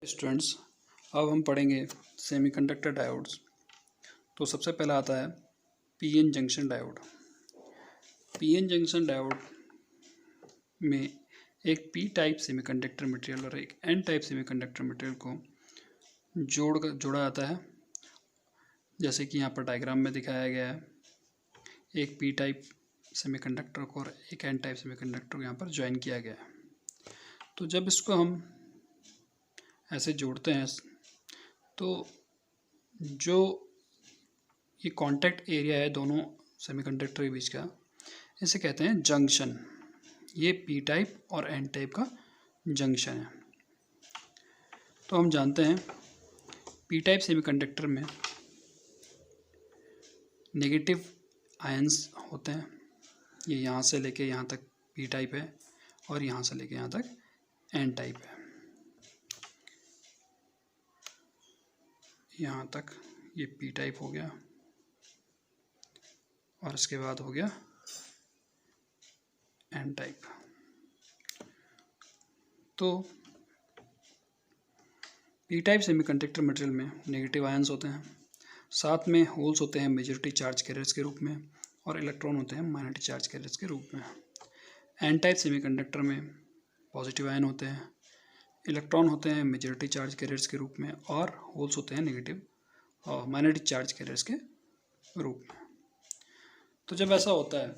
Students, अब हम पढ़ेंगे सेमीकंडक्टर डायोड्स। तो सबसे पहला आता है PN junction diode. PN junction diode में एक पी टाइप सेमीकंडक्टर मटेरियल और एक एन टाइप सेमीकंडक्टर मटेरियल को जोड़ा जाता है, जैसे कि यहाँ पर डायग्राम में दिखाया गया है। एक पी टाइप सेमीकंडक्टर को और एक एन टाइप सेमीकंडक्टर को यहाँ पर ज्वाइन किया गया है। तो जब इसको हम ऐसे जोड़ते हैं तो जो ये कांटेक्ट एरिया है दोनों सेमीकंडक्टर के बीच का, इसे कहते हैं जंक्शन। ये पी टाइप और एन टाइप का जंक्शन है। तो हम जानते हैं पी टाइप सेमीकंडक्टर में नेगेटिव आयंस होते हैं। ये यहाँ से लेके यहाँ तक पी टाइप है और यहाँ से लेके यहाँ तक एन टाइप है। यहाँ तक ये पी टाइप हो गया और इसके बाद हो गया एन टाइप। तो पी टाइप सेमीकंडक्टर मटेरियल में नेगेटिव आयंस होते हैं, साथ में होल्स होते हैं मेजॉरिटी चार्ज कैरियर्स के रूप में और इलेक्ट्रॉन होते हैं माइनॉरिटी चार्ज कैरियर्स के रूप में। एन टाइप सेमीकंडक्टर में पॉजिटिव आयन होते हैं, इलेक्ट्रॉन होते हैं मेजॉरिटी चार्ज कैरियर्स के रूप में और होल्स होते हैं नेगेटिव और माइनॉरिटी चार्ज कैरियर्स के रूप में। तो जब ऐसा होता है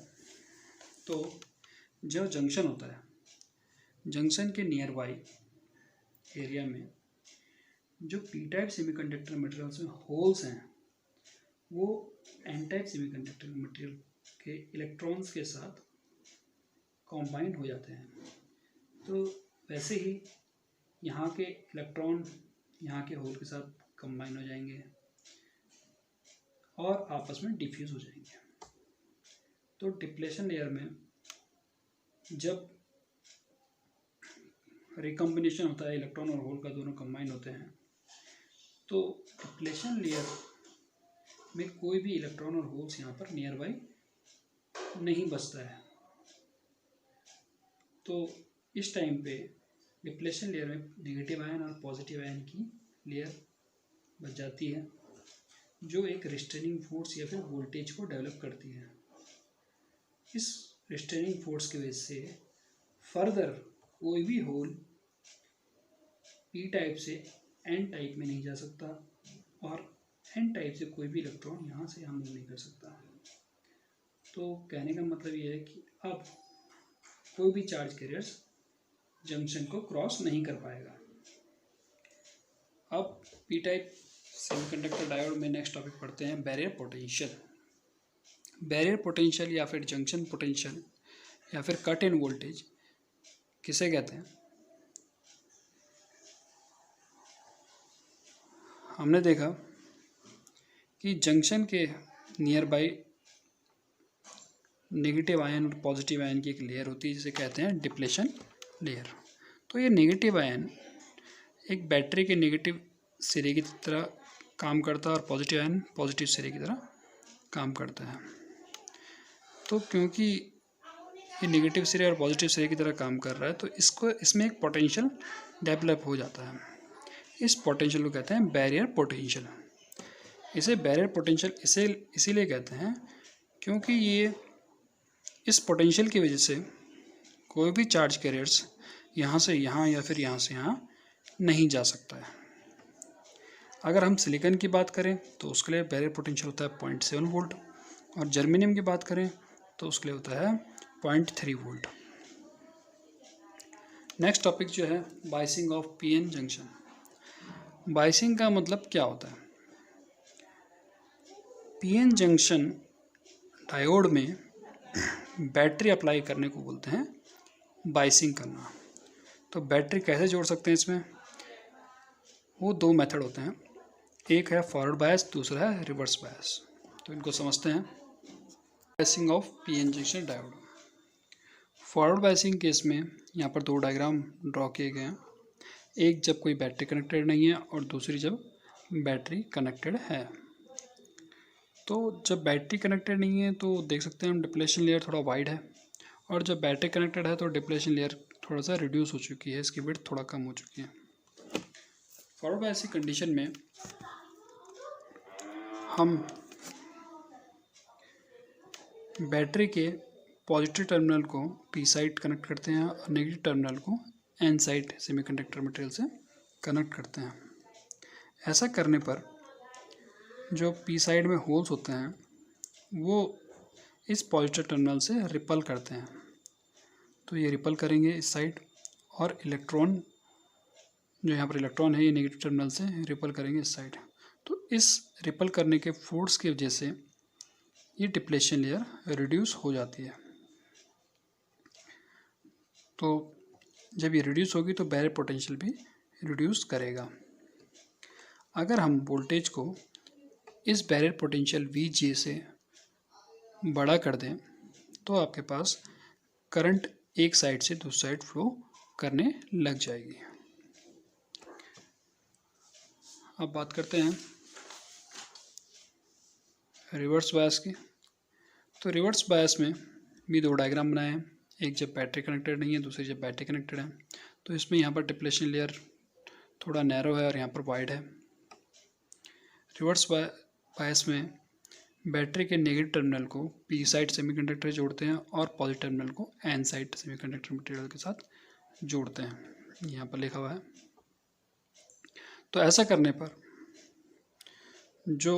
तो जो जंक्शन होता है, जंक्शन के नियर बाई एरिया में जो पी टाइप सेमीकंडक्टर मटेरियल्स में होल्स हैं वो एन टाइप सेमीकंडक्टर मटेरियल के इलेक्ट्रॉन्स के साथ कॉम्बाइंड हो जाते हैं। तो वैसे ही यहाँ के इलेक्ट्रॉन यहाँ के होल के साथ कंबाइन हो जाएंगे और आपस में डिफ्यूज हो जाएंगे। तो डिप्लेशन लेयर में जब रिकम्बिनेशन होता है, इलेक्ट्रॉन और होल का दोनों कंबाइन होते हैं, तो डिप्लेशन लेयर में कोई भी इलेक्ट्रॉन और होल्स यहाँ पर नियर बाई नहीं बचता है। तो इस टाइम पे डिप्लेशन लेयर में नेगेटिव आयन और पॉजिटिव आयन की लेयर बच जाती है, जो एक रिस्ट्रेनिंग फोर्स या फिर वोल्टेज को डेवलप करती है। इस रिस्ट्रेनिंग फोर्स की वजह से फर्दर कोई भी होल पी टाइप से एन टाइप में नहीं जा सकता और एन टाइप से कोई भी इलेक्ट्रॉन यहाँ से यहाँ मूव नहीं कर सकता। तो कहने का मतलब ये है कि अब कोई भी चार्ज कैरियर्स जंक्शन को क्रॉस नहीं कर पाएगा। अब पी टाइप सेमीकंडक्टर डायोड में नेक्स्ट टॉपिक पढ़ते हैं बैरियर पोटेंशियल। बैरियर पोटेंशियल या फिर जंक्शन पोटेंशियल या फिर कट इन वोल्टेज किसे कहते हैं? हमने देखा कि जंक्शन के नियर बाई नेगेटिव आयन और पॉजिटिव आयन की एक लेयर होती है जिसे कहते हैं डिप्लेशन लेयर। तो ये नेगेटिव आयन एक बैटरी के नेगेटिव सिरे की तरह काम करता है और पॉजिटिव आयन पॉजिटिव सिरे की तरह काम करता है। तो क्योंकि ये नेगेटिव सिरे और पॉजिटिव सिरे की तरह काम कर रहा है तो इसमें एक पोटेंशियल डेवलप हो जाता है। इस पोटेंशियल को कहते हैं बैरियर पोटेंशियल। इसे बैरियर पोटेंशियल इसीलिए कहते हैं क्योंकि ये इस पोटेंशियल की वजह से कोई भी चार्ज कैरियर्स यहाँ से यहाँ या फिर यहाँ से यहाँ नहीं जा सकता है। अगर हम सिलिकॉन की बात करें तो उसके लिए बैरियर पोटेंशियल होता है 0.7 वोल्ट और जर्मेनियम की बात करें तो उसके लिए होता है 0.3 वोल्ट। नेक्स्ट टॉपिक जो है biasing of PN junction. Biasing का मतलब क्या होता है? पीएन जंक्शन डायोड में बैटरी अप्लाई करने को बोलते हैं बायसिंग करना। तो बैटरी कैसे जोड़ सकते हैं इसमें? वो दो मेथड होते हैं, एक है फॉरवर्ड बायस, दूसरा है रिवर्स बायस। तो इनको समझते हैं। Biasing of PN junction diode. Forward biasing case में यहाँ पर दो डायग्राम ड्रॉ किए गए हैं, एक जब कोई बैटरी कनेक्टेड नहीं है और दूसरी जब बैटरी कनेक्टेड है। तो जब बैटरी कनेक्टेड नहीं है तो देख सकते हैं हम डिप्लेशन लेयर थोड़ा वाइड है और जब बैटरी कनेक्टेड है तो डिप्लेशन लेयर थोड़ा सा रिड्यूस हो चुकी है, इसकी विड्थ थोड़ा कम हो चुकी है। फॉरवर्ड बायस की कंडीशन में हम बैटरी के पॉजिटिव टर्मिनल को पी साइड कनेक्ट करते हैं और नेगेटिव टर्मिनल को एन साइड सेमीकंडक्टर मटेरियल से कनेक्ट करते हैं। ऐसा करने पर जो पी साइड में होल्स होते हैं वो इस पॉजिटिव टर्मिनल से रिपल करते हैं, तो ये रिपल करेंगे इस साइड, और इलेक्ट्रॉन जो यहाँ पर इलेक्ट्रॉन है ये नेगेटिव टर्मिनल से रिपल करेंगे इस साइड। तो इस रिपल करने के फोर्स की वजह से ये डिप्लेशन लेयर रिड्यूस हो जाती है। तो जब ये रिड्यूस होगी तो बैरियर पोटेंशियल भी रिड्यूस करेगा। अगर हम वोल्टेज को इस बैरियर पोटेंशियल VG से बड़ा कर दें तो आपके पास करंट एक साइड से दूसरी साइड फ्लो करने लग जाएगी। अब बात करते हैं रिवर्स बायस की। तो रिवर्स बायस में भी दो डायग्राम बनाए हैं, एक जब बैटरी कनेक्टेड नहीं है, दूसरी जब बैटरी कनेक्टेड है। तो इसमें यहाँ पर डिप्लेशन लेयर थोड़ा नैरो है और यहाँ पर वाइड है। रिवर्स बायस में बैटरी के नेगेटिव टर्मिनल को पी साइड सेमीकंडक्टर से जोड़ते हैं और पॉजिटिव टर्मिनल को एन साइड सेमीकंडक्टर मटेरियल के साथ जोड़ते हैं, यहाँ पर लिखा हुआ है। तो ऐसा करने पर जो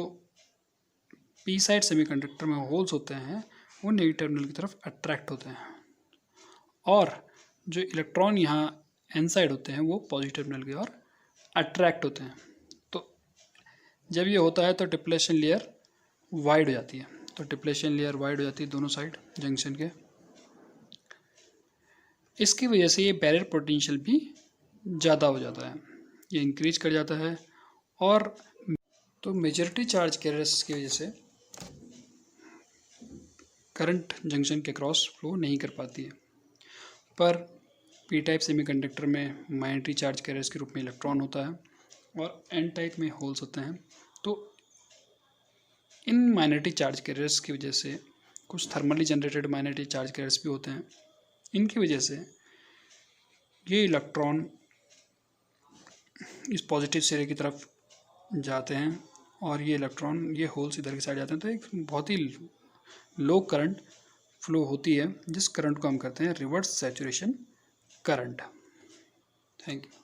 पी साइड सेमीकंडक्टर में होल्स होते हैं वो नेगेटिव टर्मिनल की तरफ अट्रैक्ट होते हैं, और जो इलेक्ट्रॉन यहाँ एन साइड होते हैं वो पॉजिटिव टर्मिनल की ओर अट्रैक्ट होते हैं। तो जब ये होता है तो डिप्लेशन लेयर वाइड हो जाती है। तो डिप्लेशन लेयर वाइड हो जाती है दोनों साइड जंक्शन के। इसकी वजह से ये बैरियर पोटेंशियल भी ज़्यादा हो जाता है, ये इंक्रीज कर जाता है, और तो मेजॉरिटी चार्ज कैरियर्स की वजह से करंट जंक्शन के क्रॉस फ्लो नहीं कर पाती है। पर पी टाइप सेमीकंडक्टर में माइनॉरिटी चार्ज कैरियर्स के रूप में इलेक्ट्रॉन होता है और एन टाइप में होल्स होते हैं। तो इन माइनॉरिटी चार्ज कैरियर्स की वजह से कुछ thermally generated minority charge carriers भी होते हैं। इनकी वजह से ये इलेक्ट्रॉन इस पॉजिटिव सिरे की तरफ जाते हैं और ये इलेक्ट्रॉन ये होल्स इधर की साइड जाते हैं। तो एक बहुत ही लो करंट फ्लो होती है, जिस करंट को हम कहते हैं reverse saturation current. Thank you.